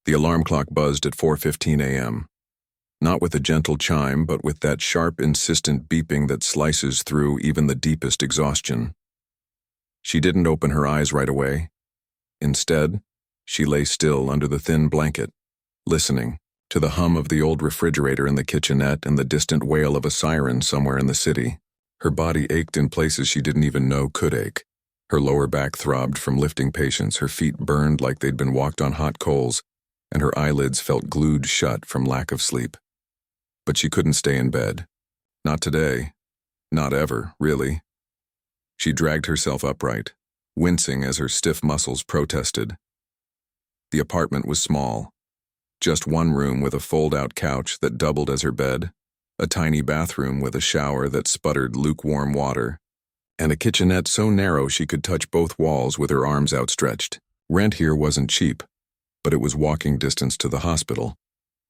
The alarm clock buzzed at 4:15 a.m. Not with a gentle chime, but with that sharp, insistent beeping that slices through even the deepest exhaustion. She didn't open her eyes right away. Instead, she lay still under the thin blanket, listening to the hum of the old refrigerator in the kitchenette and the distant wail of a siren somewhere in the city. Her body ached in places she didn't even know could ache. Her lower back throbbed from lifting patients, her feet burned like they'd been walked on hot coals, and her eyelids felt glued shut from lack of sleep. But she couldn't stay in bed. Not today. Not ever, really. She dragged herself upright, wincing as her stiff muscles protested. The apartment was small. Just one room with a fold-out couch that doubled as her bed, a tiny bathroom with a shower that sputtered lukewarm water, and a kitchenette so narrow she could touch both walls with her arms outstretched. Rent here wasn't cheap, but it was walking distance to the hospital,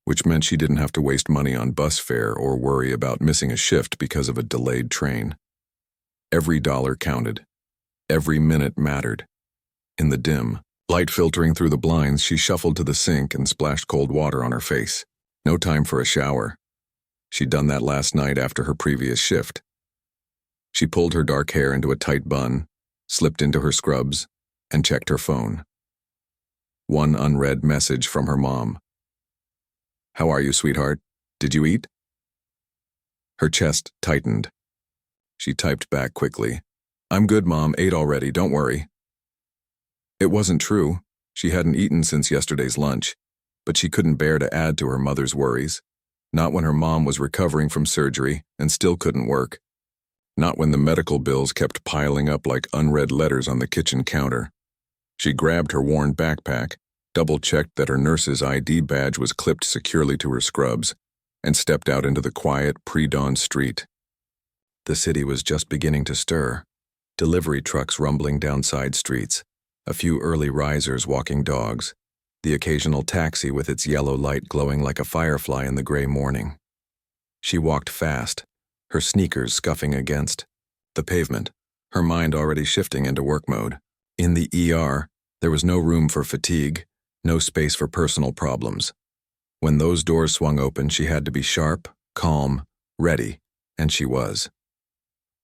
which meant she didn't have to waste money on bus fare or worry about missing a shift because of a delayed train. Every dollar counted. Every minute mattered. In the dim, light filtering through the blinds, she shuffled to the sink and splashed cold water on her face. No time for a shower. She'd done that last night after her previous shift. She pulled her dark hair into a tight bun, slipped into her scrubs, and checked her phone. One unread message from her mom. "How are you, sweetheart? Did you eat?" Her chest tightened. She typed back quickly. "I'm good, Mom. Ate already, don't worry." It wasn't true. She hadn't eaten since yesterday's lunch, but she couldn't bear to add to her mother's worries. Not when her mom was recovering from surgery and still couldn't work. Not when the medical bills kept piling up like unread letters on the kitchen counter. She grabbed her worn backpack, double-checked that her nurse's ID badge was clipped securely to her scrubs, and stepped out into the quiet, pre-dawn street. The city was just beginning to stir. Delivery trucks rumbling down side streets, a few early risers walking dogs, the occasional taxi with its yellow light glowing like a firefly in the gray morning. She walked fast, her sneakers scuffing against the pavement, her mind already shifting into work mode. In the ER, there was no room for fatigue, no space for personal problems. When those doors swung open, she had to be sharp, calm, ready, and she was.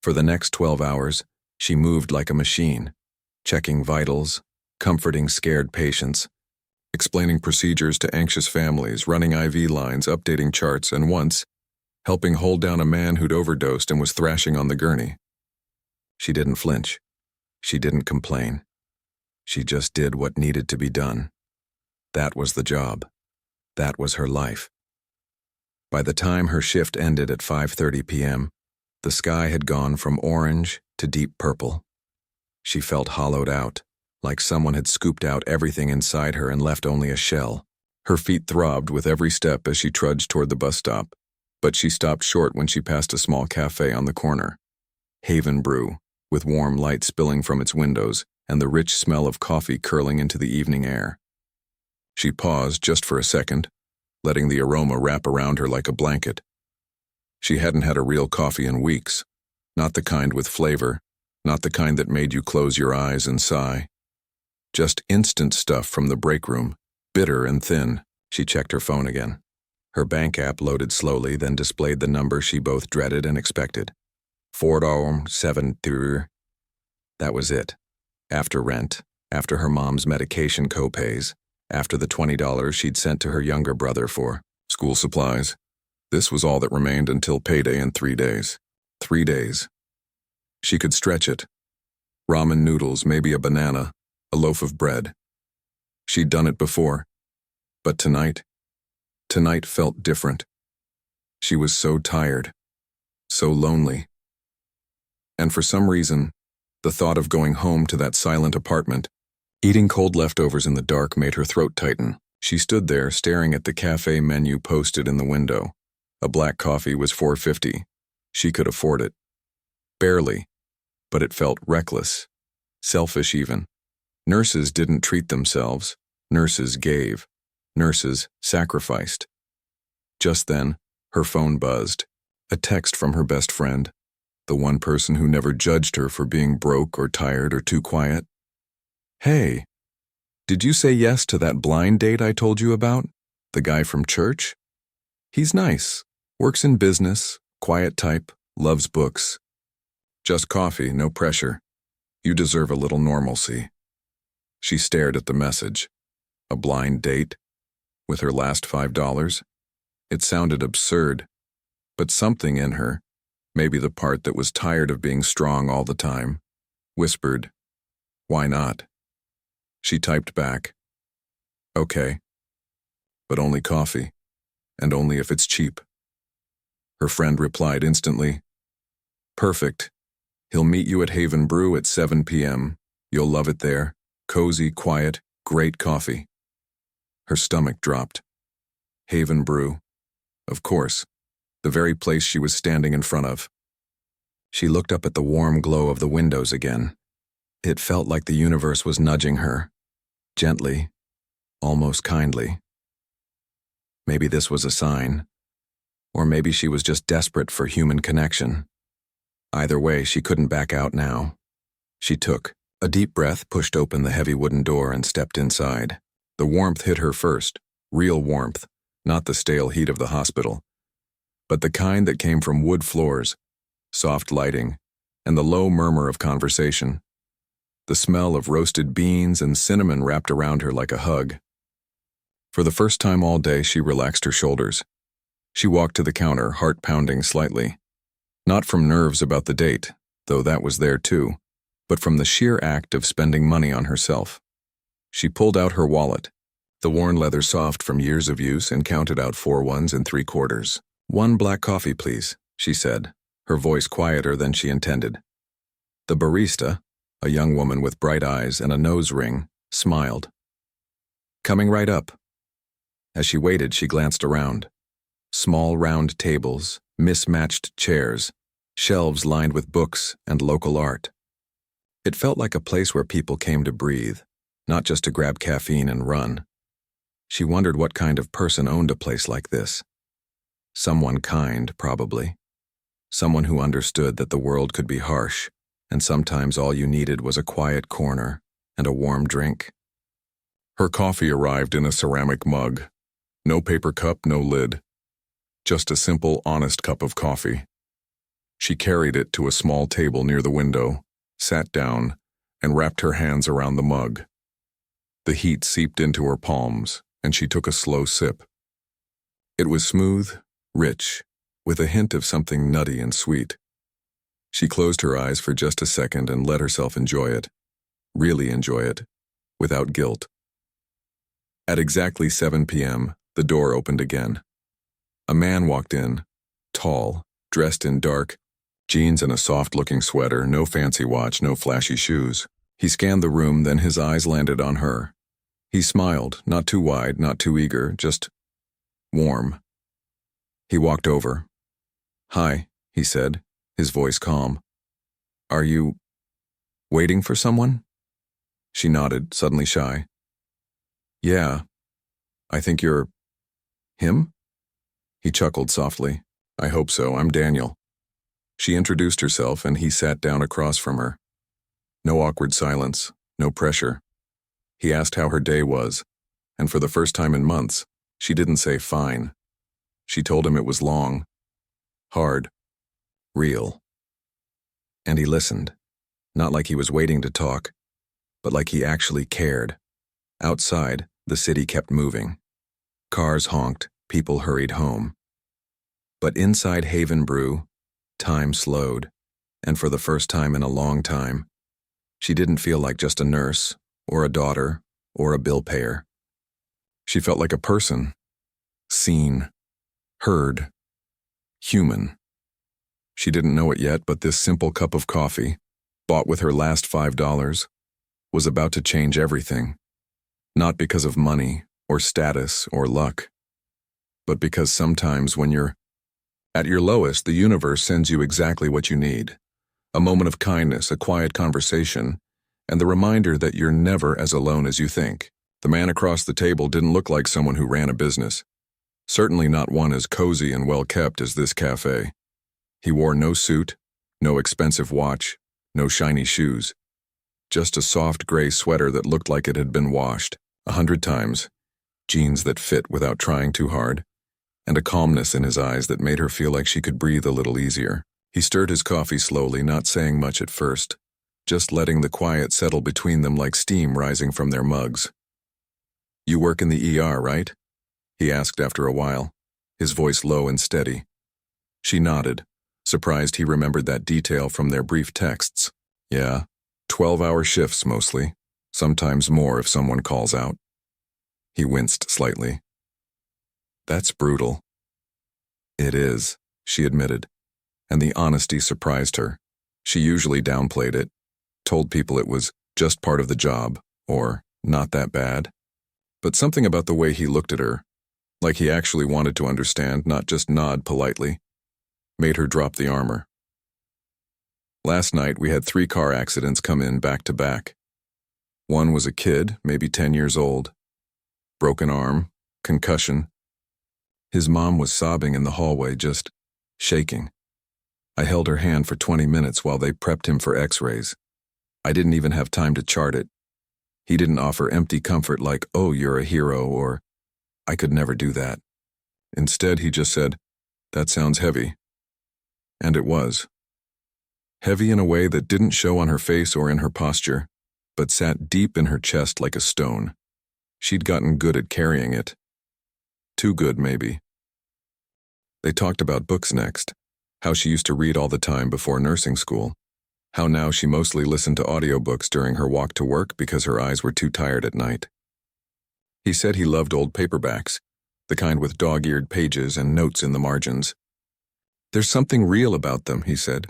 For the next 12 hours, she moved like a machine, checking vitals, comforting scared patients, explaining procedures to anxious families, running IV lines, updating charts, and once, helping hold down a man who'd overdosed and was thrashing on the gurney. She didn't flinch. She didn't complain. She just did what needed to be done. That was the job. That was her life. By the time her shift ended at 5:30 p.m., the sky had gone from orange to deep purple. She felt hollowed out, like someone had scooped out everything inside her and left only a shell. Her feet throbbed with every step as she trudged toward the bus stop, but she stopped short when she passed a small cafe on the corner. Haven Brew, with warm light spilling from its windows and the rich smell of coffee curling into the evening air. She paused just for a second, letting the aroma wrap around her like a blanket. She hadn't had a real coffee in weeks, not the kind with flavor, not the kind that made you close your eyes and sigh. Just instant stuff from the break room, bitter and thin. She checked her phone again. Her bank app loaded slowly, then displayed the number she both dreaded and expected. $4.73. That was it. After rent, after her mom's medication copays, after the $20 she'd sent to her younger brother for school supplies. This was all that remained until payday in 3 days. 3 days. She could stretch it. Ramen noodles, maybe a banana, a loaf of bread. She'd done it before. But tonight felt different. She was so tired, so lonely. And for some reason, the thought of going home to that silent apartment, eating cold leftovers in the dark, made her throat tighten. She stood there staring at the cafe menu posted in the window. A black coffee was $4.50. She could afford it. Barely, but it felt reckless, selfish even. Nurses didn't treat themselves. Nurses gave. Nurses sacrificed. Just then, her phone buzzed. A text from her best friend, the one person who never judged her for being broke or tired or too quiet. "Hey, Did you say yes to that blind date I told you about? The guy from church? He's nice, works in business, quiet type, loves books. Just coffee, no pressure. You deserve a little normalcy. She stared at the message. A blind date? With her last $5? It sounded absurd, but something in her, maybe the part that was tired of being strong all the time, whispered, "Why not?" She typed back, "Okay, but only coffee, and only if it's cheap." Her friend replied instantly, "Perfect. He'll meet you at Haven Brew at 7 p.m. You'll love it there. Cozy, quiet, great coffee." Her stomach dropped. Haven Brew. Of course, the very place she was standing in front of. She looked up at the warm glow of the windows again. It felt like the universe was nudging her, gently, almost kindly. Maybe this was a sign, or maybe she was just desperate for human connection. Either way, she couldn't back out now. She took a deep breath, pushed open the heavy wooden door, and stepped inside. The warmth hit her first, real warmth, not the stale heat of the hospital, but the kind that came from wood floors, soft lighting, and the low murmur of conversation. The smell of roasted beans and cinnamon wrapped around her like a hug. For the first time all day, she relaxed her shoulders. She walked to the counter, heart pounding slightly. Not from nerves about the date, though that was there too, but from the sheer act of spending money on herself. She pulled out her wallet, the worn leather soft from years of use, and counted out 4 ones and 3 quarters. "1 black coffee, please," she said, her voice quieter than she intended. The barista, a young woman with bright eyes and a nose ring, smiled. "Coming right up." As she waited, she glanced around. Small round tables, mismatched chairs, shelves lined with books and local art. It felt like a place where people came to breathe, not just to grab caffeine and run. She wondered what kind of person owned a place like this. Someone kind, probably. Someone who understood that the world could be harsh, and sometimes all you needed was a quiet corner and a warm drink. Her coffee arrived in a ceramic mug. No paper cup, no lid. Just a simple, honest cup of coffee. She carried it to a small table near the window, sat down, and wrapped her hands around the mug. The heat seeped into her palms, and she took a slow sip. It was smooth, rich, with a hint of something nutty and sweet. She closed her eyes for just a second and let herself enjoy it, really enjoy it, without guilt. At exactly 7 p.m., the door opened again. A man walked in, tall, dressed in dark, jeans and a soft-looking sweater, no fancy watch, no flashy shoes. He scanned the room, then his eyes landed on her. He smiled, not too wide, not too eager, just warm. He walked over. "Hi," he said, his voice calm. "Are you waiting for someone?" She nodded, suddenly shy. "Yeah, I think you're him?" He chuckled softly. "I hope so, I'm Daniel." She introduced herself, and he sat down across from her. No awkward silence, no pressure. He asked how her day was, and for the first time in months, she didn't say fine. She told him it was long, hard, real. And he listened, not like he was waiting to talk, but like he actually cared. Outside, the city kept moving. Cars honked, people hurried home. But inside Haven Brew, time slowed, and for the first time in a long time, she didn't feel like just a nurse, or a daughter, or a bill payer. She felt like a person, seen, heard, human. She didn't know it yet, but this simple cup of coffee, bought with her last $5, was about to change everything. Not because of money, or status, or luck, but because sometimes when you're at your lowest, the universe sends you exactly what you need. A moment of kindness, a quiet conversation, and the reminder that you're never as alone as you think. The man across the table didn't look like someone who ran a business. Certainly not one as cozy and well-kept as this cafe. He wore no suit, no expensive watch, no shiny shoes. Just a soft gray sweater that looked like it had been washed 100 times, jeans that fit without trying too hard, and a calmness in his eyes that made her feel like she could breathe a little easier. He stirred his coffee slowly, not saying much at first, just letting the quiet settle between them like steam rising from their mugs. "You work in the ER, right?" he asked after a while, his voice low and steady. She nodded, surprised he remembered that detail from their brief texts. "Yeah, 12-hour shifts mostly, sometimes more if someone calls out." He winced slightly. "That's brutal." "It is," she admitted, and the honesty surprised her. She usually downplayed it, told people it was just part of the job, or not that bad. But something about the way he looked at her, like he actually wanted to understand, not just nod politely, made her drop the armor. "Last night we had 3 car accidents come in back to back. One was a kid, maybe 10 years old. Broken arm, concussion. His mom was sobbing in the hallway, just shaking. I held her hand for 20 minutes while they prepped him for x-rays. I didn't even have time to chart it. He didn't offer empty comfort like, 'Oh, you're a hero,' or, I could never do that. Instead, he just said, 'That sounds heavy.' And it was. Heavy in a way that didn't show on her face or in her posture, but sat deep in her chest like a stone. She'd gotten good at carrying it. Too good, maybe. They talked about books next, how she used to read all the time before nursing school, how now she mostly listened to audiobooks during her walk to work because her eyes were too tired at night. He said he loved old paperbacks, the kind with dog-eared pages and notes in the margins. "There's something real about them," he said.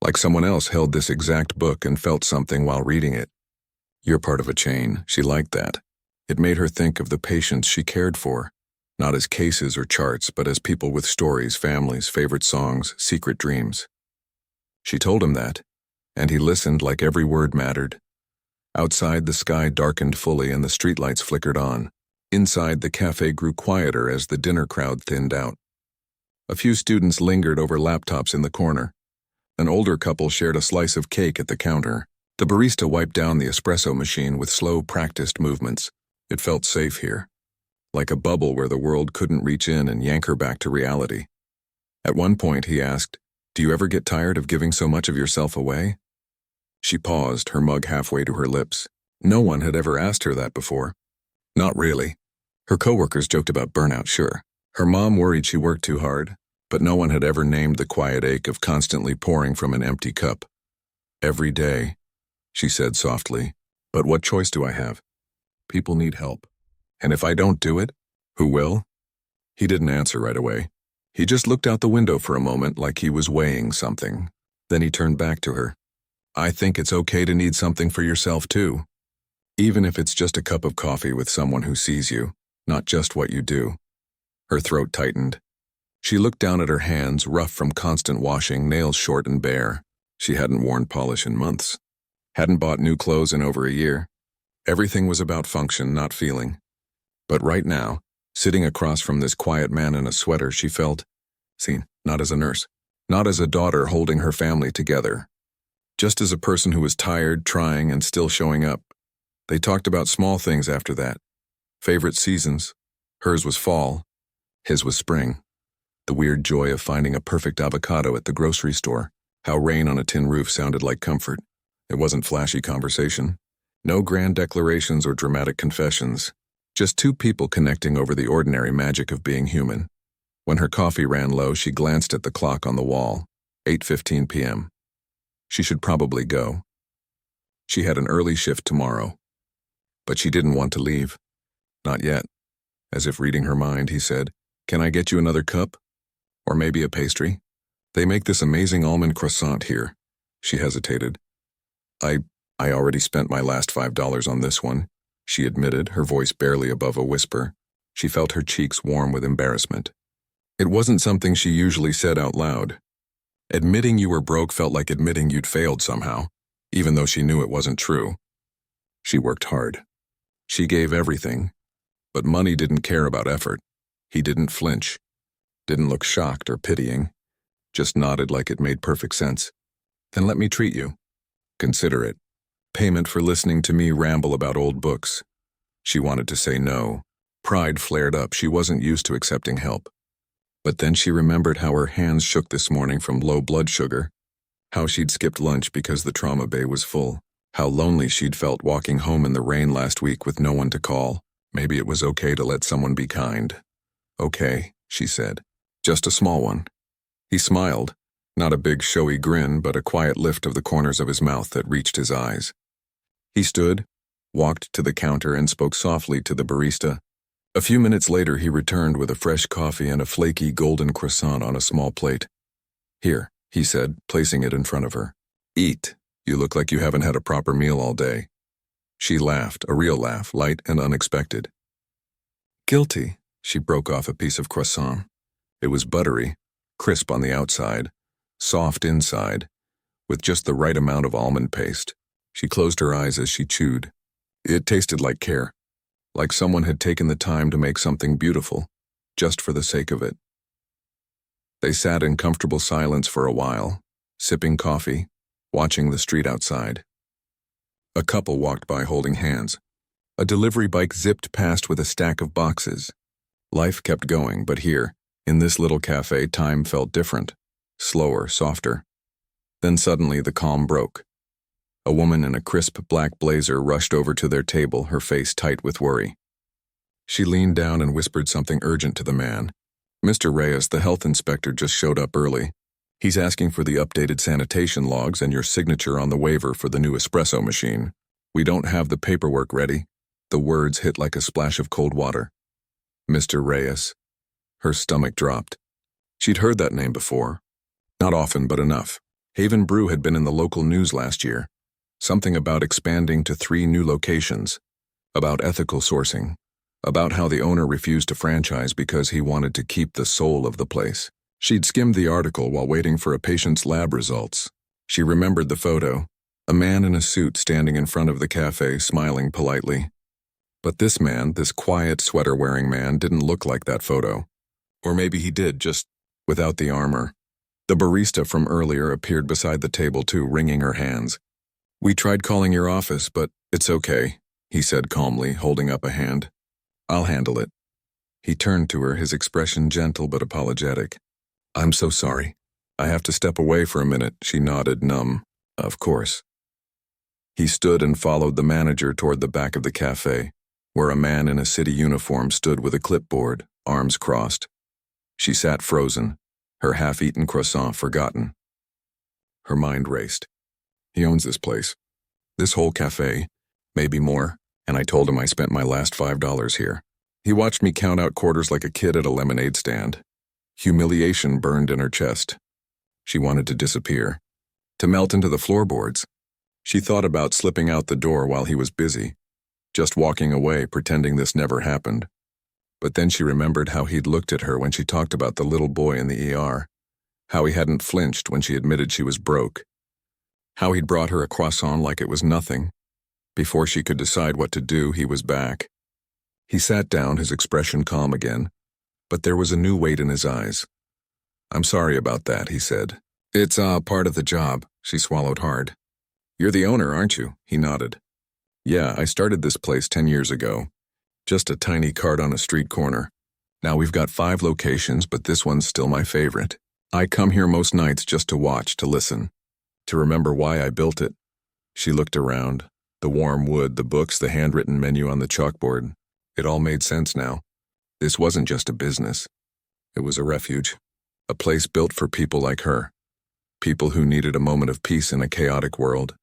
"Like someone else held this exact book and felt something while reading it. You're part of a chain." She liked that. It made her think of the patients she cared for, not as cases or charts, but as people with stories, families, favorite songs, secret dreams. She told him that, and he listened like every word mattered. Outside, the sky darkened fully and the streetlights flickered on. Inside, the cafe grew quieter as the dinner crowd thinned out. A few students lingered over laptops in the corner. An older couple shared a slice of cake at the counter. The barista wiped down the espresso machine with slow, practiced movements. It felt safe here, like a bubble where the world couldn't reach in and yank her back to reality. At one point, he asked, "Do you ever get tired of giving so much of yourself away?" She paused, her mug halfway to her lips. No one had ever asked her that before. Not really. Her coworkers joked about burnout, sure. Her mom worried she worked too hard, but no one had ever named the quiet ache of constantly pouring from an empty cup. "Every day," she said softly. "But what choice do I have? People need help. And if I don't do it, who will?" He didn't answer right away. He just looked out the window for a moment like he was weighing something. Then he turned back to her. "I think it's okay to need something for yourself too. Even if it's just a cup of coffee with someone who sees you, not just what you do." Her throat tightened. She looked down at her hands, rough from constant washing, nails short and bare. She hadn't worn polish in months. Hadn't bought new clothes in over a year. Everything was about function, not feeling. But right now, sitting across from this quiet man in a sweater, she felt seen, not as a nurse, not as a daughter holding her family together, just as a person who was tired, trying, and still showing up. They talked about small things after that. Favorite seasons. Hers was fall. His was spring. The weird joy of finding a perfect avocado at the grocery store. How rain on a tin roof sounded like comfort. It wasn't flashy conversation. No grand declarations or dramatic confessions. Just two people connecting over the ordinary magic of being human. When her coffee ran low, she glanced at the clock on the wall. 8:15 p.m. She should probably go. She had an early shift tomorrow. But she didn't want to leave. Not yet. As if reading her mind, he said, "Can I get you another cup? Or maybe a pastry? They make this amazing almond croissant here." She hesitated. I already spent my last $5 on this one," she admitted, her voice barely above a whisper. She felt her cheeks warm with embarrassment. It wasn't something she usually said out loud. Admitting you were broke felt like admitting you'd failed somehow, even though she knew it wasn't true. She worked hard. She gave everything, but money didn't care about effort. He didn't flinch, didn't look shocked or pitying, just nodded like it made perfect sense. "Then let me treat you. Consider it." Payment for listening to me ramble about old books. She wanted to say no. Pride flared up. She wasn't used to accepting help. But then she remembered how her hands shook this morning from low blood sugar, how she'd skipped lunch because the trauma bay was full, how lonely she'd felt walking home in the rain last week with no one to call. Maybe it was okay to let someone be kind. Okay, she said. Just a small one. He smiled, not a big showy grin, but a quiet lift of the corners of his mouth that reached his eyes. He stood, walked to the counter, and spoke softly to the barista. A few minutes later, he returned with a fresh coffee and a flaky golden croissant on a small plate. Here, he said, placing it in front of her. Eat. You look like you haven't had a proper meal all day. She laughed, a real laugh, light and unexpected. Guilty. She broke off a piece of croissant. It was buttery, crisp on the outside, soft inside, with just the right amount of almond paste. She closed her eyes as she chewed. It tasted like care, like someone had taken the time to make something beautiful, just for the sake of it. They sat in comfortable silence for a while, sipping coffee, watching the street outside. A couple walked by holding hands. A delivery bike zipped past with a stack of boxes. Life kept going, but here, in this little cafe, time felt different, slower, softer. Then suddenly the calm broke. A woman in a crisp black blazer rushed over to their table, her face tight with worry. She leaned down and whispered something urgent to the man. Mr. Reyes, the health inspector, just showed up early. He's asking for the updated sanitation logs and your signature on the waiver for the new espresso machine. We don't have the paperwork ready. The words hit like a splash of cold water. Mr. Reyes. Her stomach dropped. She'd heard that name before. Not often, but enough. Haven Brew had been in the local news last year. Something about expanding to 3 new locations. About ethical sourcing. About how the owner refused to franchise because he wanted to keep the soul of the place. She'd skimmed the article while waiting for a patient's lab results. She remembered the photo. A man in a suit standing in front of the cafe, smiling politely. But this man, this quiet sweater-wearing man, didn't look like that photo. Or maybe he did, just without the armor. The barista from earlier appeared beside the table too, wringing her hands. We tried calling your office, but it's okay, he said calmly, holding up a hand. I'll handle it. He turned to her, his expression gentle but apologetic. I'm so sorry. I have to step away for a minute, she nodded, numb. Of course. He stood and followed the manager toward the back of the cafe, where a man in a city uniform stood with a clipboard, arms crossed. She sat frozen, her half-eaten croissant forgotten. Her mind raced. He owns this place. This whole cafe, maybe more, and I told him I spent my last $5 here. He watched me count out quarters like a kid at a lemonade stand. Humiliation burned in her chest. She wanted to disappear, to melt into the floorboards. She thought about slipping out the door while he was busy, just walking away, pretending this never happened. But then she remembered how he'd looked at her when she talked about the little boy in the ER, how he hadn't flinched when she admitted she was broke, how he'd brought her a croissant like it was nothing. Before she could decide what to do, he was back. He sat down, his expression calm again, but there was a new weight in his eyes. I'm sorry about that, he said. It's part of the job, she swallowed hard. You're the owner, aren't you? He nodded. Yeah, I started this place 10 years ago. Just a tiny cart on a street corner. Now we've got 5 locations, but this one's still my favorite. I come here most nights just to watch, to listen, to remember why I built it. She looked around. The warm wood, the books, the handwritten menu on the chalkboard. It all made sense now. This wasn't just a business. It was a refuge. A place built for people like her. People who needed a moment of peace in a chaotic world.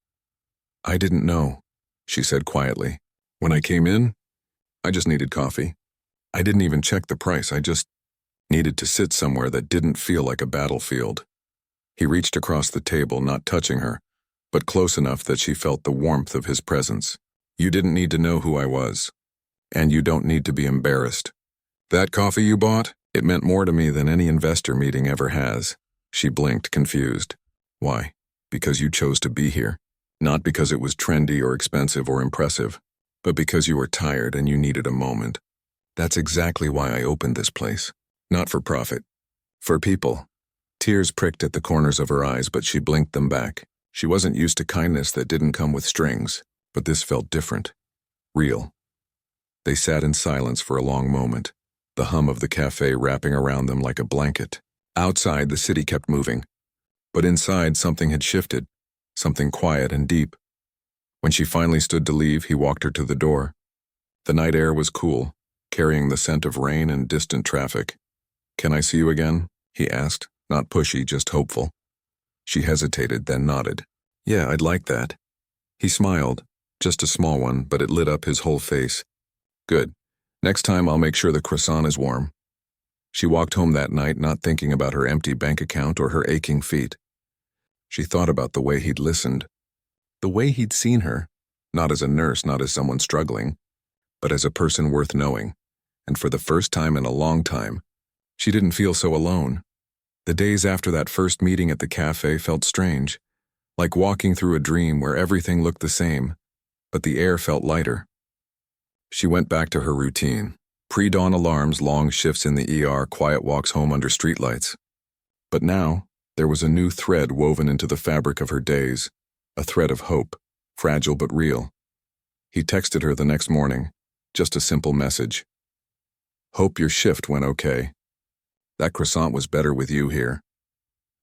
I didn't know, she said quietly. When I came in, I just needed coffee. I didn't even check the price. I just needed to sit somewhere that didn't feel like a battlefield. He reached across the table, not touching her, but close enough that she felt the warmth of his presence. You didn't need to know who I was. And you don't need to be embarrassed. That coffee you bought? It meant more to me than any investor meeting ever has. She blinked, confused. Why? Because you chose to be here. Not because it was trendy or expensive or impressive, but because you were tired and you needed a moment. That's exactly why I opened this place. Not for profit. For people. Tears pricked at the corners of her eyes, but she blinked them back. She wasn't used to kindness that didn't come with strings, but this felt different. Real. They sat in silence for a long moment, the hum of the cafe wrapping around them like a blanket. Outside, the city kept moving, but inside something had shifted, something quiet and deep. When she finally stood to leave, he walked her to the door. The night air was cool, carrying the scent of rain and distant traffic. "Can I see you again?" he asked, not pushy, just hopeful. She hesitated, then nodded. "Yeah, I'd like that." He smiled, just a small one, but it lit up his whole face. "Good. Next time I'll make sure the croissant is warm." She walked home that night, not thinking about her empty bank account or her aching feet. She thought about the way he'd listened, the way he'd seen her, not as a nurse, not as someone struggling, but as a person worth knowing. And for the first time in a long time, she didn't feel so alone. The days after that first meeting at the cafe felt strange, like walking through a dream where everything looked the same, but the air felt lighter. She went back to her routine. Pre-dawn alarms, long shifts in the ER, quiet walks home under streetlights. But now, there was a new thread woven into the fabric of her days, a thread of hope, fragile but real. He texted her the next morning, just a simple message. "Hope your shift went okay. That croissant was better with you here."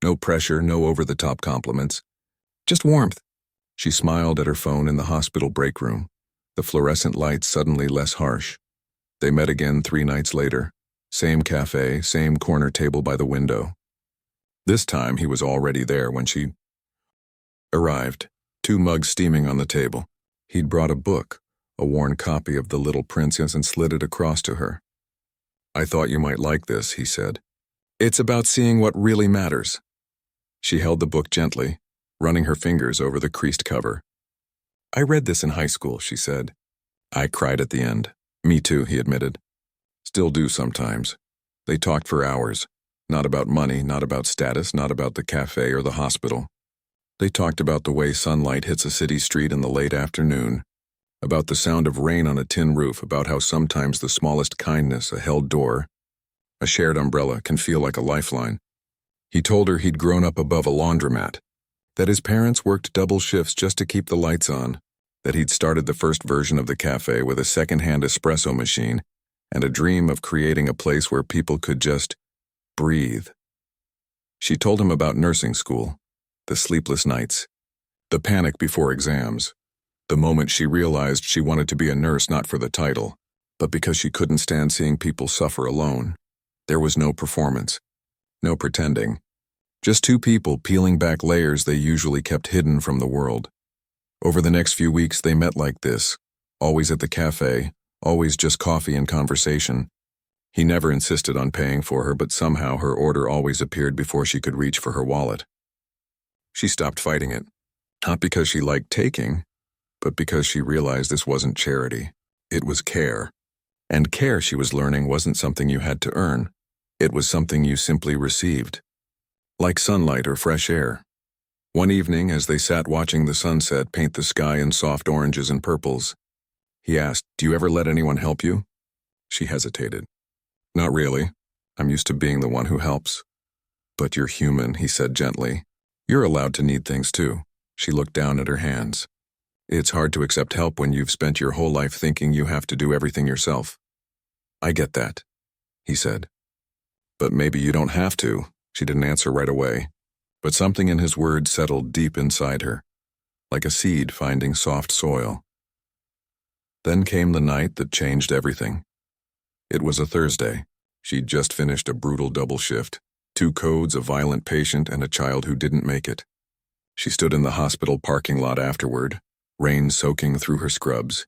No pressure, no over-the-top compliments. Just warmth. She smiled at her phone in the hospital break room, the fluorescent lights suddenly less harsh. They met again 3 nights later. Same cafe, same corner table by the window. This time he was already there when she arrived, 2 mugs steaming on the table. He'd brought a book, a worn copy of The Little Princess, and slid it across to her. "I thought you might like this," he said. "It's about seeing what really matters." She held the book gently, running her fingers over the creased cover. "I read this in high school," she said. "I cried at the end." "Me too," he admitted. "Still do sometimes." They talked for hours, not about money, not about status, not about the cafe or the hospital. They talked about the way sunlight hits a city street in the late afternoon, about the sound of rain on a tin roof, about how sometimes the smallest kindness, a held door, a shared umbrella, can feel like a lifeline. He told her he'd grown up above a laundromat, that his parents worked double shifts just to keep the lights on, that he'd started the first version of the cafe with a second-hand espresso machine and a dream of creating a place where people could just breathe. She told him about nursing school, the sleepless nights, the panic before exams, the moment she realized she wanted to be a nurse not for the title, but because she couldn't stand seeing people suffer alone. There was no performance, no pretending, just 2 people peeling back layers they usually kept hidden from the world. Over the next few weeks they met like this, always at the cafe, always just coffee and conversation. He never insisted on paying for her, but somehow her order always appeared before she could reach for her wallet. She stopped fighting it, not because she liked taking, but because she realized this wasn't charity. It was care. And care, she was learning, wasn't something you had to earn. It was something you simply received. Like sunlight or fresh air. One evening, as they sat watching the sunset paint the sky in soft oranges and purples, he asked, "Do you ever let anyone help you?" She hesitated. "Not really. I'm used to being the one who helps." "But you're human," he said gently. "You're allowed to need things too." She looked down at her hands. "It's hard to accept help when you've spent your whole life thinking you have to do everything yourself." "I get that," he said. "But maybe you don't have to." She didn't answer right away, but something in his words settled deep inside her, like a seed finding soft soil. Then came the night that changed everything. It was a Thursday. She'd just finished a brutal double shift, 2 codes, a violent patient, and a child who didn't make it. She stood in the hospital parking lot afterward, rain soaking through her scrubs,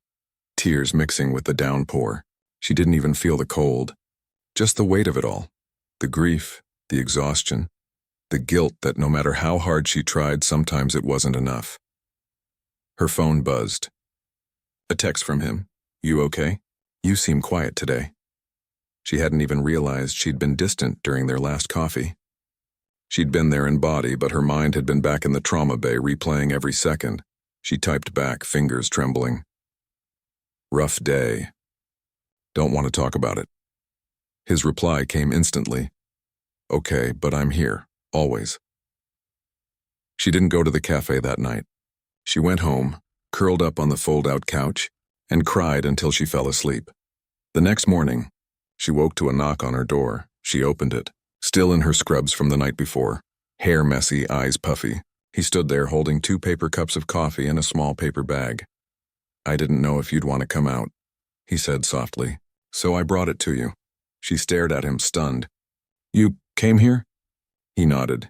tears mixing with the downpour. She didn't even feel the cold, just the weight of it all, the grief, the exhaustion, the guilt that no matter how hard she tried, sometimes it wasn't enough. Her phone buzzed. A text from him. "You okay? You seem quiet today." She hadn't even realized she'd been distant during their last coffee. She'd been there in body, but her mind had been back in the trauma bay, replaying every second. She typed back, fingers trembling. "Rough day. Don't want to talk about it." His reply came instantly. "Okay, but I'm here, always." She didn't go to the cafe that night. She went home, curled up on the fold-out couch, and cried until she fell asleep. The next morning, she woke to a knock on her door. She opened it, still in her scrubs from the night before, hair messy, eyes puffy. He stood there holding 2 paper cups of coffee and a small paper bag. "I didn't know if you'd want to come out," he said softly, "so I brought it to you." She stared at him, stunned. "You came here?" He nodded.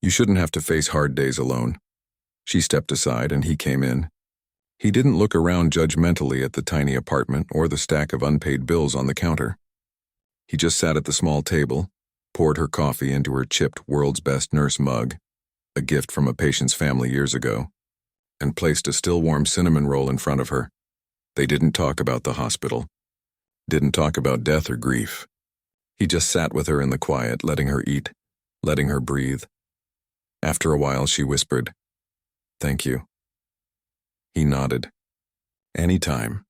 "You shouldn't have to face hard days alone." She stepped aside and he came in. He didn't look around judgmentally at the tiny apartment or the stack of unpaid bills on the counter. He just sat at the small table, poured her coffee into her chipped World's Best Nurse mug, a gift from a patient's family years ago, and placed a still warm cinnamon roll in front of her. They didn't talk about the hospital, didn't talk about death or grief. He just sat with her in the quiet, letting her eat, letting her breathe. After a while, she whispered, "Thank you." He nodded. Anytime.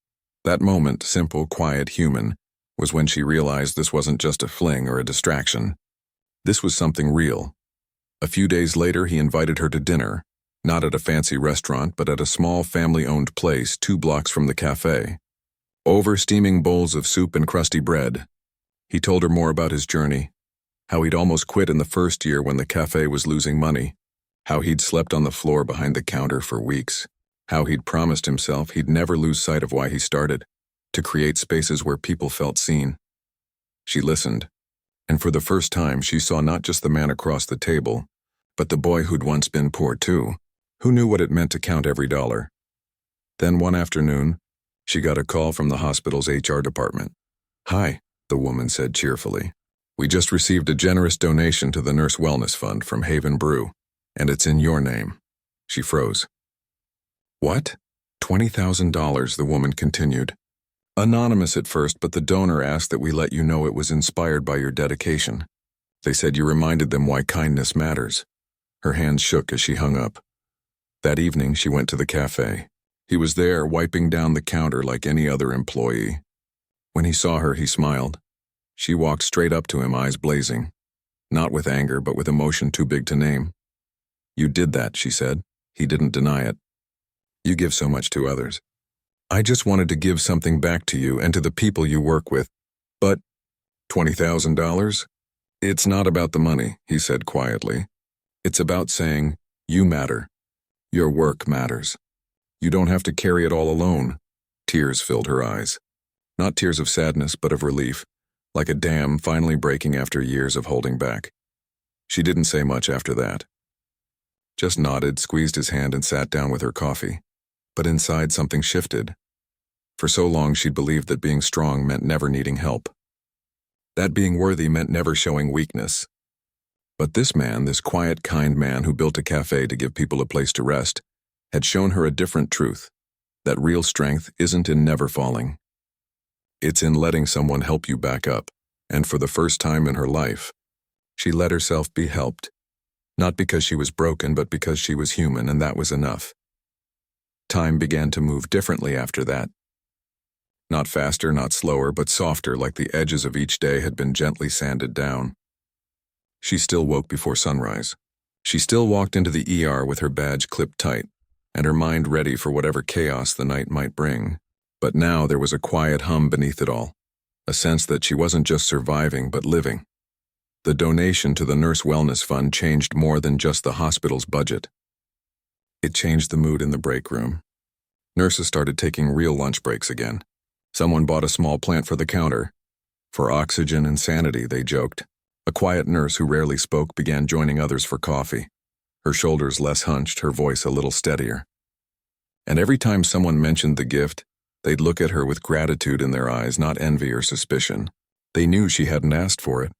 That moment, simple, quiet, human, was when she realized this wasn't just a fling or a distraction. This was something real. A few days later, he invited her to dinner, not at a fancy restaurant, but at a small family-owned place 2 blocks from the cafe. Over steaming bowls of soup and crusty bread, he told her more about his journey, how he'd almost quit in the first year when the cafe was losing money, how he'd slept on the floor behind the counter for weeks, how he'd promised himself he'd never lose sight of why he started, to create spaces where people felt seen. She listened, and for the first time she saw not just the man across the table, but the boy who'd once been poor too, who knew what it meant to count every dollar. Then one afternoon, she got a call from the hospital's HR department. "Hi," the woman said cheerfully. "We just received a generous donation to the Nurse Wellness Fund from Haven Brew, and it's in your name." She froze. "What?" $20,000, the woman continued. "Anonymous at first, but the donor asked that we let you know it was inspired by your dedication. They said you reminded them why kindness matters." Her hands shook as she hung up. That evening, she went to the cafe. He was there, wiping down the counter like any other employee. When he saw her, he smiled. She walked straight up to him, eyes blazing. Not with anger, but with emotion too big to name. "You did that," she said. He didn't deny it. "You give so much to others. I just wanted to give something back to you and to the people you work with. But $20,000? It's not about the money," he said quietly. "It's about saying, you matter. Your work matters. You don't have to carry it all alone." Tears filled her eyes. Not tears of sadness, but of relief, like a dam finally breaking after years of holding back. She didn't say much after that. Just nodded, squeezed his hand, and sat down with her coffee. But inside, something shifted. For so long, she'd believed that being strong meant never needing help. That being worthy meant never showing weakness. But this man, this quiet, kind man who built a cafe to give people a place to rest, had shown her a different truth, that real strength isn't in never falling. It's in letting someone help you back up, and for the first time in her life, she let herself be helped. Not because she was broken, but because she was human, and that was enough. Time began to move differently after that. Not faster, not slower, but softer, like the edges of each day had been gently sanded down. She still woke before sunrise. She still walked into the ER with her badge clipped tight, and her mind ready for whatever chaos the night might bring. But now there was a quiet hum beneath it all, a sense that she wasn't just surviving, but living. The donation to the Nurse Wellness Fund changed more than just the hospital's budget. It changed the mood in the break room. Nurses started taking real lunch breaks again. Someone bought a small plant for the counter. For oxygen and sanity, they joked. A quiet nurse who rarely spoke began joining others for coffee, her shoulders less hunched, her voice a little steadier. And every time someone mentioned the gift, they'd look at her with gratitude in their eyes, not envy or suspicion. They knew she hadn't asked for it,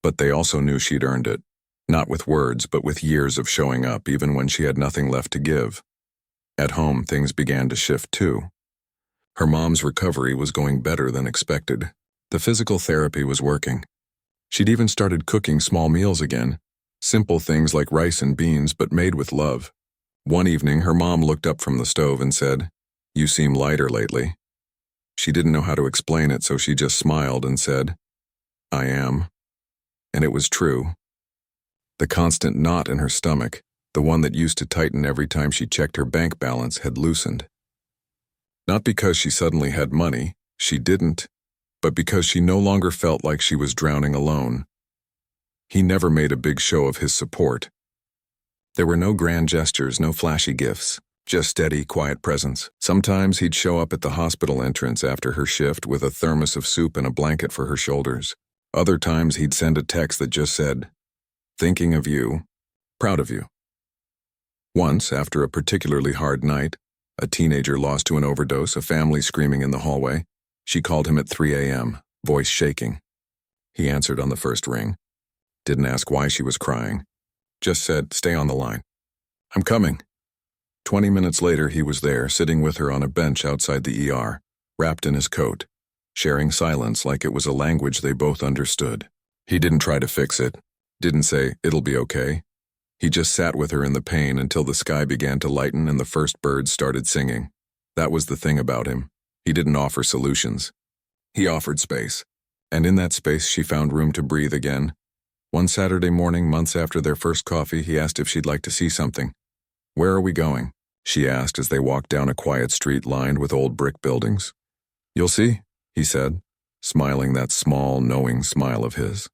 but they also knew she'd earned it, not with words, but with years of showing up, even when she had nothing left to give. At home, things began to shift too. Her mom's recovery was going better than expected. The physical therapy was working. She'd even started cooking small meals again, simple things like rice and beans, but made with love. One evening, her mom looked up from the stove and said, "You seem lighter lately." She didn't know how to explain it, so she just smiled and said, "I am." And it was true. The constant knot in her stomach, The one that used to tighten every time she checked her bank balance had loosened. Not because she suddenly had money, she didn't, but because she no longer felt like she was drowning alone. He never made a big show of his support. There were no grand gestures, no flashy gifts, just steady, quiet presence. Sometimes he'd show up at the hospital entrance after her shift with a thermos of soup and a blanket for her shoulders. Other times he'd send a text that just said, "Thinking of you, proud of you." Once, after a particularly hard night, a teenager lost to an overdose, a family screaming in the hallway, she called him at 3 a.m., voice shaking. He answered on the first ring. Didn't ask why she was crying. Just said, "Stay on the line. I'm coming." 20 minutes later, he was there, sitting with her on a bench outside the ER, wrapped in his coat, sharing silence like it was a language they both understood. He didn't try to fix it, didn't say, "It'll be okay." He just sat with her in the pain until the sky began to lighten and the first birds started singing. That was the thing about him. He didn't offer solutions. He offered space. And in that space, she found room to breathe again. One Saturday morning, months after their first coffee, he asked if she'd like to see something. "Where are we going?" she asked as they walked down a quiet street lined with old brick buildings. "You'll see," he said, smiling that small, knowing smile of his.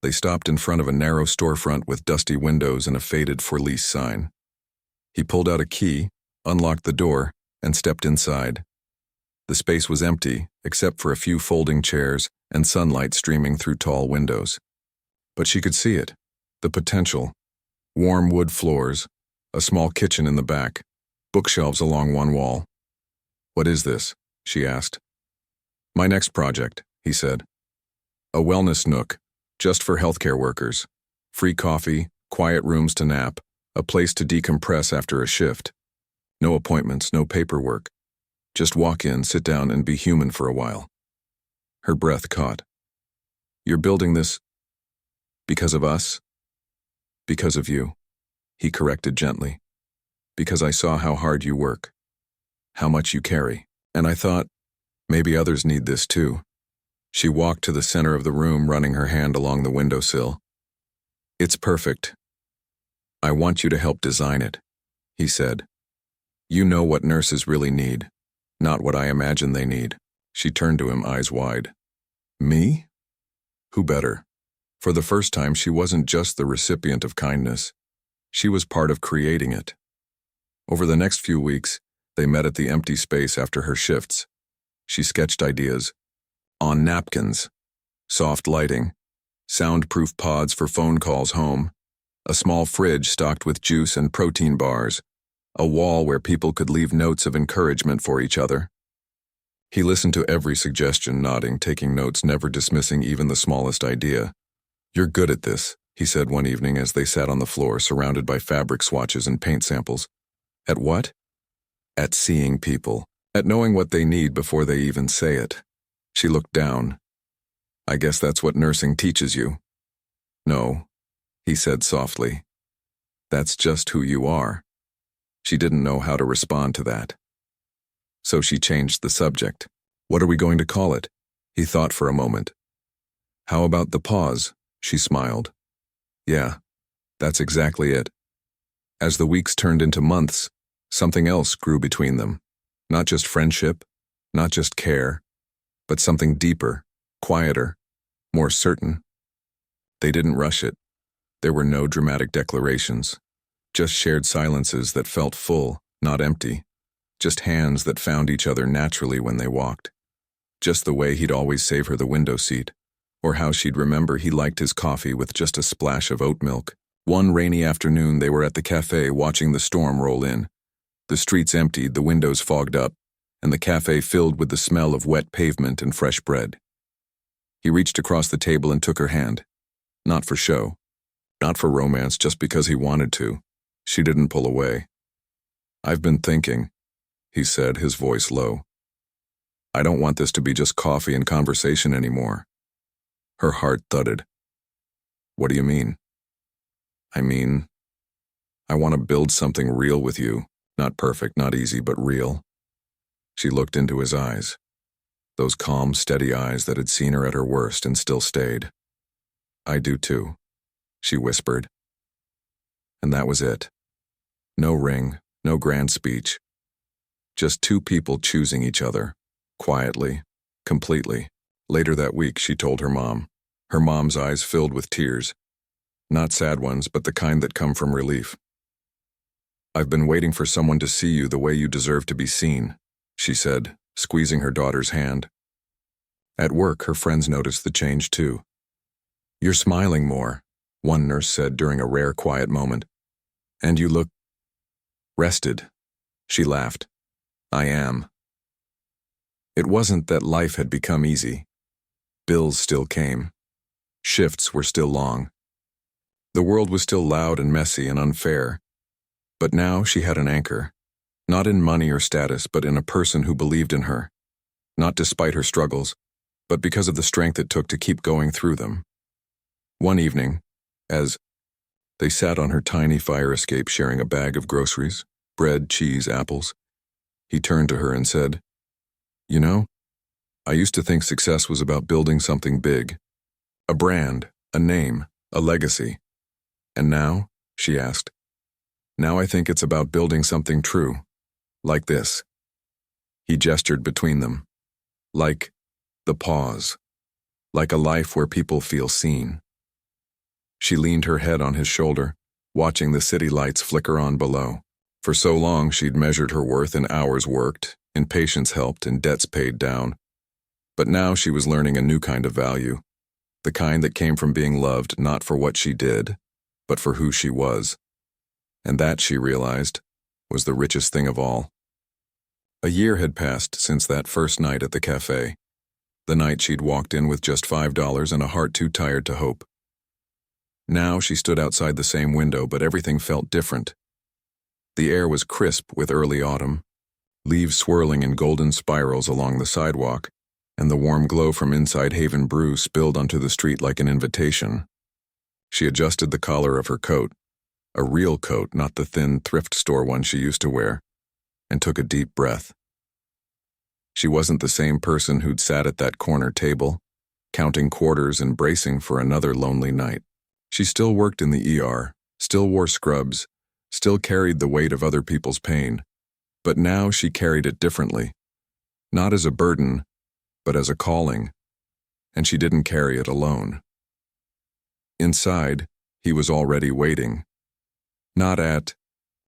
They stopped in front of a narrow storefront with dusty windows and a faded "For Lease" sign. He pulled out a key, unlocked the door, and stepped inside. The space was empty, except for a few folding chairs and sunlight streaming through tall windows. But she could see it, the potential. Warm wood floors, a small kitchen in the back, bookshelves along one wall. "What is this?" she asked. "My next project," he said. "A wellness nook, just for healthcare workers. Free coffee, quiet rooms to nap, a place to decompress after a shift. No appointments, no paperwork. Just walk in, sit down, and be human for a while." Her breath caught. "You're building this because of us?" "Because of you," he corrected gently. "Because I saw how hard you work, how much you carry, and I thought, maybe others need this too." She walked to the center of the room, running her hand along the windowsill. "It's perfect. I want you to help design it," he said. "You know what nurses really need, not what I imagine they need." She turned to him, eyes wide. "Me? Who better?" For the first time, she wasn't just the recipient of kindness. She was part of creating it. Over the next few weeks, they met at the empty space after her shifts. She sketched ideas. On napkins, soft lighting, soundproof pods for phone calls home, a small fridge stocked with juice and protein bars, a wall where people could leave notes of encouragement for each other. He listened to every suggestion, nodding, taking notes, never dismissing even the smallest idea. "You're good at this," he said one evening as they sat on the floor, surrounded by fabric swatches and paint samples. "At what?" "At seeing people, at knowing what they need before they even say it." She looked down. "I guess that's what nursing teaches you." "No," he said softly. "That's just who you are." She didn't know how to respond to that. So she changed the subject. "What are we going to call it?" He thought for a moment. "How about the pause?" She smiled. "Yeah, that's exactly it." As the weeks turned into months, something else grew between them. Not just friendship, not just care, but something deeper, quieter, more certain. They didn't rush it. There were no dramatic declarations, just shared silences that felt full, not empty, just hands that found each other naturally when they walked. Just the way he'd always save her the window seat, or how she'd remember he liked his coffee with just a splash of oat milk. One rainy afternoon, they were at the cafe watching the storm roll in. The streets emptied, the windows fogged up, and the cafe filled with the smell of wet pavement and fresh bread. He reached across the table and took her hand. Not for show, not for romance, just because he wanted to. She didn't pull away. "I've been thinking," he said, his voice low. "I don't want this to be just coffee and conversation anymore." Her heart thudded. "What do you mean?" "I mean, I want to build something real with you. Not perfect, not easy, but real." She looked into his eyes, those calm, steady eyes that had seen her at her worst and still stayed. "I do too," she whispered. And that was it. No ring, no grand speech. Just two people choosing each other, quietly, completely. Later that week, she told her mom. Her mom's eyes filled with tears. Not sad ones, but the kind that come from relief. "I've been waiting for someone to see you the way you deserve to be seen," she said, squeezing her daughter's hand. At work, her friends noticed the change too. "You're smiling more," one nurse said during a rare quiet moment. "And you look rested." She laughed. "I am." It wasn't that life had become easy. Bills still came. Shifts were still long. The world was still loud and messy and unfair. But now she had an anchor, not in money or status, but in a person who believed in her, not despite her struggles, but because of the strength it took to keep going through them. One evening, as they sat on her tiny fire escape sharing a bag of groceries, bread, cheese, apples, he turned to her and said, "You know, I used to think success was about building something big, a brand, a name, a legacy. And now?" she asked. "Now I think it's about building something true, like this." He gestured between them. Like the pause. Like a life where people feel seen. She leaned her head on his shoulder, watching the city lights flicker on below. For so long she'd measured her worth in hours worked, in patience helped, in debts paid down. But now she was learning a new kind of value. The kind that came from being loved not for what she did, but for who she was. And that, she realized, was the richest thing of all. A year had passed since that first night at the cafe, the night she'd walked in with just $5 and a heart too tired to hope. Now she stood outside the same window, but everything felt different. The air was crisp with early autumn, leaves swirling in golden spirals along the sidewalk, and the warm glow from inside Haven Brew spilled onto the street like an invitation. She adjusted the collar of her coat, a real coat, not the thin thrift store one she used to wear, and took a deep breath. She wasn't the same person who'd sat at that corner table, counting quarters and bracing for another lonely night. She still worked in the ER, still wore scrubs, still carried the weight of other people's pain, but now she carried it differently. Not as a burden, but as a calling, and she didn't carry it alone. Inside, he was already waiting. Not at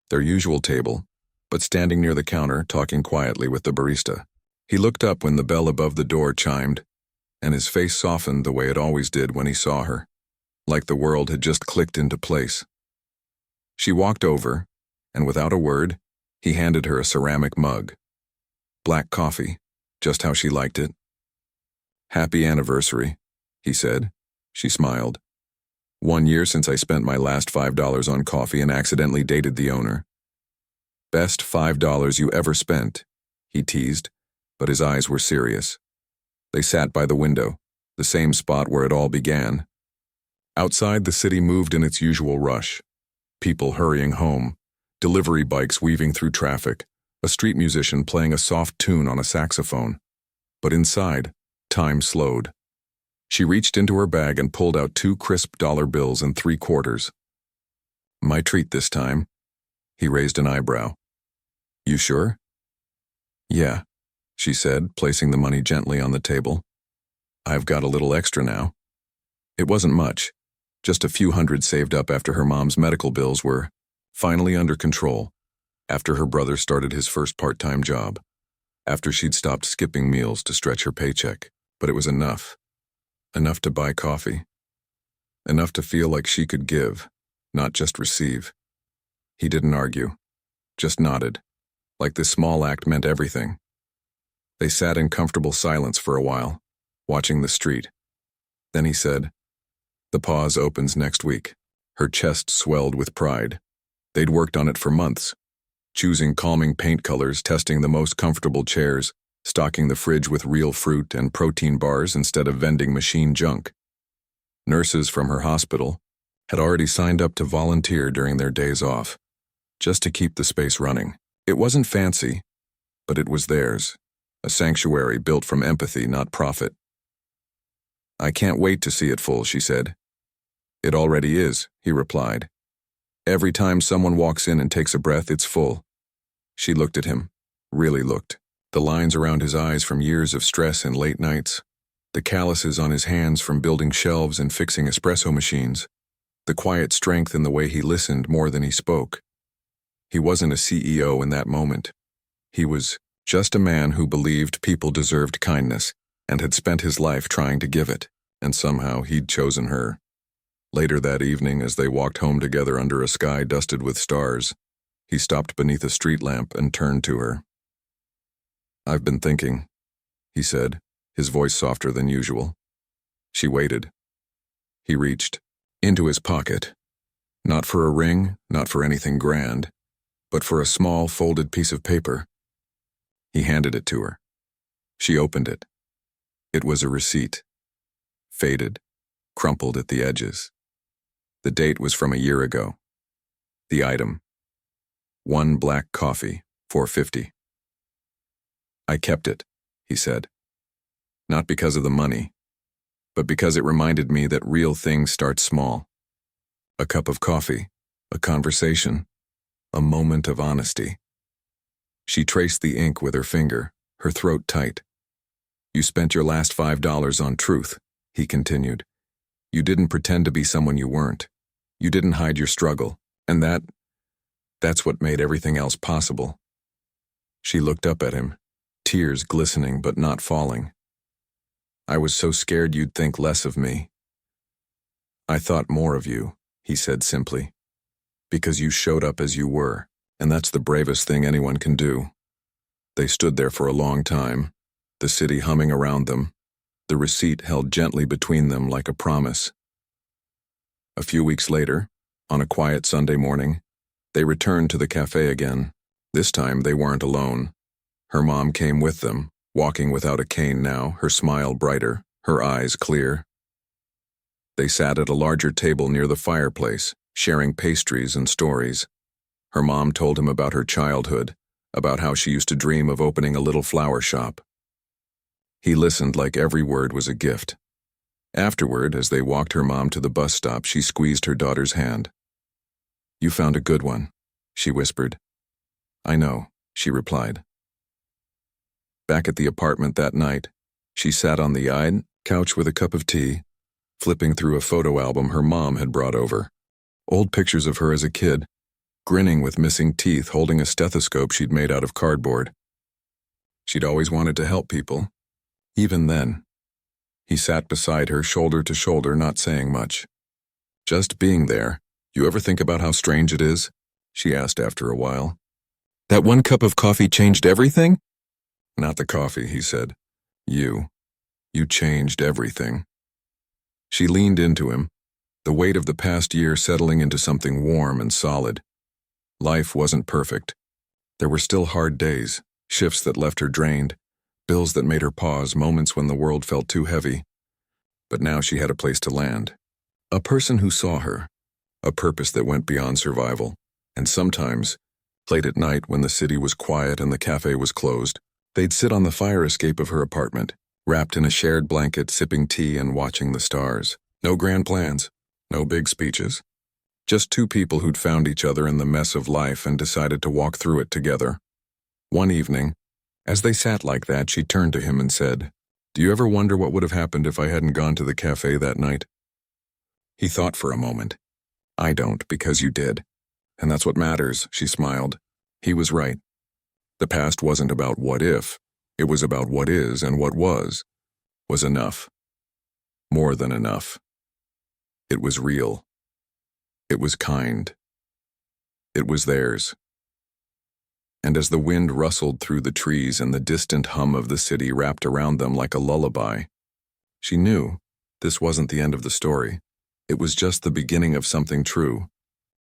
their usual table, but standing near the counter talking quietly with the barista. He looked up when the bell above the door chimed, and his face softened the way it always did when he saw her, like the world had just clicked into place. She walked over, and without a word, he handed her a ceramic mug. Black coffee, just how she liked it. "Happy anniversary," he said. She smiled. "1 year since I spent my last $5 on coffee and accidentally dated the owner." "Best $5 you ever spent," he teased, but his eyes were serious. They sat by the window, the same spot where it all began. Outside, the city moved in its usual rush. People hurrying home, delivery bikes weaving through traffic, a street musician playing a soft tune on a saxophone. But inside, time slowed. She reached into her bag and pulled out 2 crisp dollar bills and 3 quarters. "My treat this time." He raised an eyebrow. "You sure?" "Yeah," she said, placing the money gently on the table. "I've got a little extra now." It wasn't much, just a few hundred saved up after her mom's medical bills were finally under control, after her brother started his first part-time job, after she'd stopped skipping meals to stretch her paycheck. But it was enough. Enough to buy coffee. Enough to feel like she could give, not just receive. He didn't argue, just nodded, like this small act meant everything. They sat in comfortable silence for a while, watching the street. Then he said, "The pause opens next week." Her chest swelled with pride. They'd worked on it for months, choosing calming paint colors, testing the most comfortable chairs, stocking the fridge with real fruit and protein bars instead of vending machine junk. Nurses from her hospital had already signed up to volunteer during their days off, just to keep the space running. It wasn't fancy, but it was theirs, a sanctuary built from empathy, not profit. "I can't wait to see it full," she said. "It already is," he replied. Every time someone walks in and takes a breath, it's full. She looked at him, really looked. The lines around his eyes from years of stress and late nights. The calluses on his hands from building shelves and fixing espresso machines. The quiet strength in the way he listened more than he spoke. He wasn't a CEO in that moment. He was just a man who believed people deserved kindness and had spent his life trying to give it, and somehow he'd chosen her. Later that evening, as they walked home together under a sky dusted with stars, he stopped beneath a street lamp and turned to her. "I've been thinking," he said, his voice softer than usual. She waited. He reached into his pocket, not for a ring, not for anything grand, but for a small folded piece of paper. He handed it to her. She opened it. It was a receipt, faded, crumpled at the edges. The date was from a year ago. The item: 1 black coffee, $4.50. "I kept it," he said. "Not because of the money, but because it reminded me that real things start small. A cup of coffee, a conversation, a moment of honesty." She traced the ink with her finger, her throat tight. "You spent your last $5 on truth," he continued. "You didn't pretend to be someone you weren't. You didn't hide your struggle, and that's what made everything else possible." She looked up at him, tears glistening but not falling. "I was so scared you'd think less of me." "I thought more of you," he said simply, "because you showed up as you were, and that's the bravest thing anyone can do." They stood there for a long time, the city humming around them, the receipt held gently between them like a promise. A few weeks later, on a quiet Sunday morning, they returned to the cafe again. This time they weren't alone. Her mom came with them, walking without a cane now, her smile brighter, her eyes clear. They sat at a larger table near the fireplace, sharing pastries and stories. Her mom told him about her childhood, about how she used to dream of opening a little flower shop. He listened like every word was a gift. Afterward, as they walked her mom to the bus stop, she squeezed her daughter's hand. "You found a good one," she whispered. "I know," she replied. Back at the apartment that night, she sat on the couch with a cup of tea, flipping through a photo album her mom had brought over. Old pictures of her as a kid, grinning with missing teeth, holding a stethoscope she'd made out of cardboard. She'd always wanted to help people, even then. He sat beside her, shoulder to shoulder, not saying much. "Just being there. You ever think about how strange it is?" she asked after a while. "That 1 cup of coffee changed everything?" "Not the coffee," he said. You changed everything." She leaned into him, the weight of the past year settling into something warm and solid. Life wasn't perfect. There were still hard days, shifts that left her drained, bills that made her pause, moments when the world felt too heavy. But now she had a place to land. A person who saw her, a purpose that went beyond survival. And sometimes, late at night when the city was quiet and the cafe was closed, they'd sit on the fire escape of her apartment, wrapped in a shared blanket, sipping tea and watching the stars. No grand plans, no big speeches. Just two people who'd found each other in the mess of life and decided to walk through it together. One evening, as they sat like that, she turned to him and said, "Do you ever wonder what would have happened if I hadn't gone to the cafe that night?" He thought for a moment. "I don't, because you did. And that's what matters," she smiled. He was right. The past wasn't about what if, it was about what is, and what was enough. More than enough. It was real. It was kind. It was theirs. And as the wind rustled through the trees and the distant hum of the city wrapped around them like a lullaby, she knew this wasn't the end of the story. It was just the beginning of something true.